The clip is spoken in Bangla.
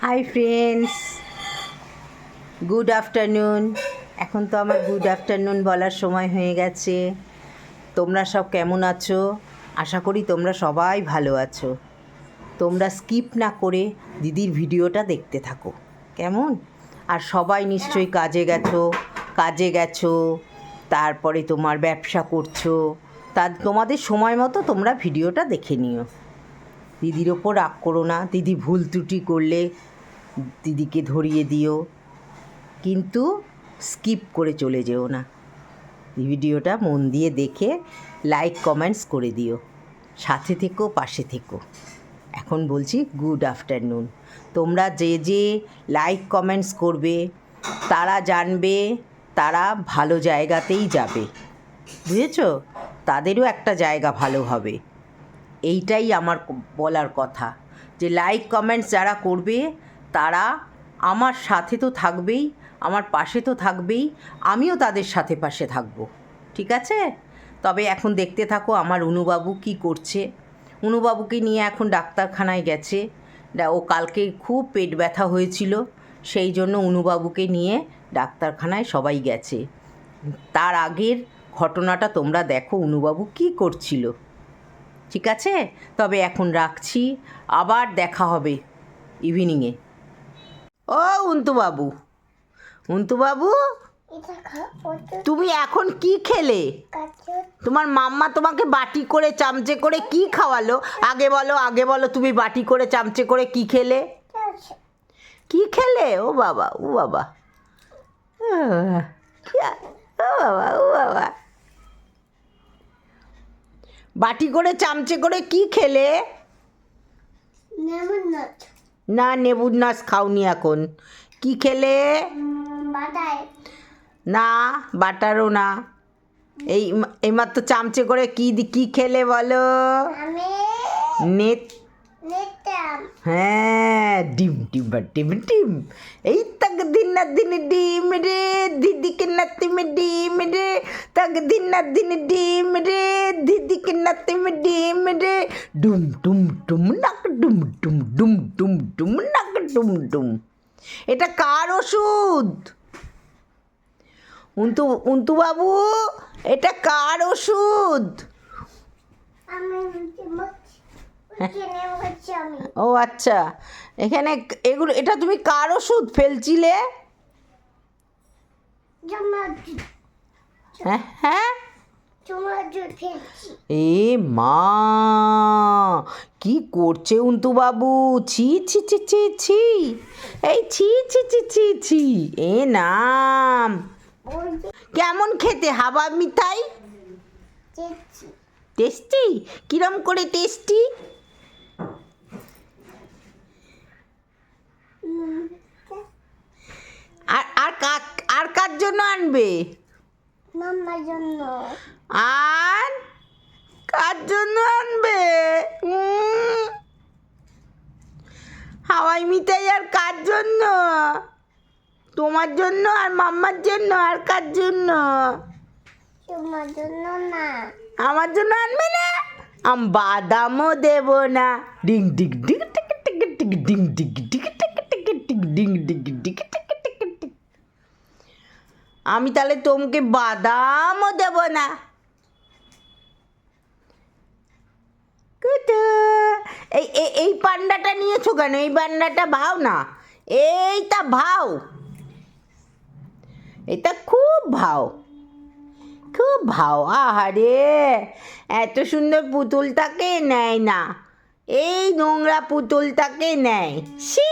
Hi friends, good afternoon. এখন তো আমার গুড আফটারনুন বলার সময় হয়ে গেছে। তোমরা সব কেমন আছো? আশা করি তোমরা সবাই ভালো আছো। তোমরা স্কিপ না করে দিদির ভিডিওটা দেখতে থাকো, কেমন? আর সবাই নিশ্চয়ই কাজে গেছো, তারপরে তোমার ব্যবসা করছো, তোমাদের সময় মতো তোমরা ভিডিওটা দেখে নিও। দিদির ওপর রাগ করো না, দিদি ভুল ত্রুটি করলে দিদিকে ধরিয়ে দিও, কিন্তু স্কিপ করে চলে যেও না। ভিডিওটা মন দিয়ে দেখে লাইক কমেন্টস করে দিও, সাথে থেকো, পাশে থেকো। এখন বলছি গুড আফটারনুন। তোমরা যে যে লাইক কমেন্টস করবে তারা জানবে তারা ভালো জায়গাতেই যাবে, বুঝেছো? তাদেরও একটা জায়গা ভালো হবে। এইটাই আমার বলার কথা, যে লাইক কমেন্টস যারা করবে তারা আমার সাথে তো থাকবেই, আমার পাশে তো থাকবেই, আমিও তাদের সাথে পাশে থাকবো, ঠিক আছে? তবে এখন দেখতে থাকো আমার অনুবাবু কি করছে। অনুবাবুকে নিয়ে এখন ডাক্তারখানায় গেছে। ও কালকে খুব পেট ব্যথা হয়েছিল, সেই জন্য অনুবাবুকে নিয়ে ডাক্তারখানায় সবাই গেছে। তার আগের ঘটনাটা তোমরা দেখো, অনুবাবু কি করছিল, ঠিক আছে? তবে এখন রাখছি, আবার দেখা হবে ইভিনিংয়ে। ও অন্তুবাবু, তুমি এখন কি খেলে? তোমার মাম্মা তোমাকে বাটি করে চামচে করে কি খাওয়ালো? আগে বলো তুমি বাটি করে চামচে করে কি খেলে? ও বাবা, ও বাবা, ও বাবা, ও বাবা, বাটি করে চামচে করে কি খেলে? না, নেবুর নাচ খাওনি এখন। কি খেলে? না, বাটারও না। এইমাত্র চামচে করে কি খেলে বলো? হ্যাঁ, ডিম ডিম ডিম ডিম। এই তাক দিন না দিন ডিম রে, দিদিকে নাতি মে ডিম রে, তাক দিন না দিন ডিম রে, দিদিকে নাতি মে ডিম রে, ডুম ডুম ডুম নাক ডুম ডুম ডুম ডুম ডুম নাক ডুম ডুম। এটা কার ওষুধ? উন্তু বাবু, এটা কার ওষুধ? ও আচ্ছা, এখানে এটা তুমি কার ওষুধ ফেলছিলে? হ্যাঁ, এ মা, কি করছে অন্তু বাবু? ছি ছি ছি ছি ছি, এই ছি ছি ছি ছি ছি, এ নাম। কেমন খেতে হাবা মিঠাই? টেস্টি? কিরম করে টেস্টি? আর কার জন্য আনবে? মাম্মার জন্য। আর কার জন্য আনবে? হাওয়াই মিঠাই আর কার জন্য? তোমার জন্য আর মাম্মার জন্য। আর কার জন্য? তোমার জন্য না। আমার জন্য আনবে না? বাদামও দেব না। ডিং ডিগ ডিগ টিক টিক টিক ডিং ডিগ ডিগ টিক টিক টিক ডিং ডিগ ডিগ টিক টিক টিক। আমি তাহলে তোমাকে বাদামও দেব না। এই পান্ডাটা নিয়েছো কেন? এই পান্ডাটা ভাও না, এইটা ভাও, এটা খুব ভাও, খুব ভাও। আহারে, এত সুন্দর পুতুলটাকে নেয় না, এই নোংরা পুতুলটাকে নেয়। ছি।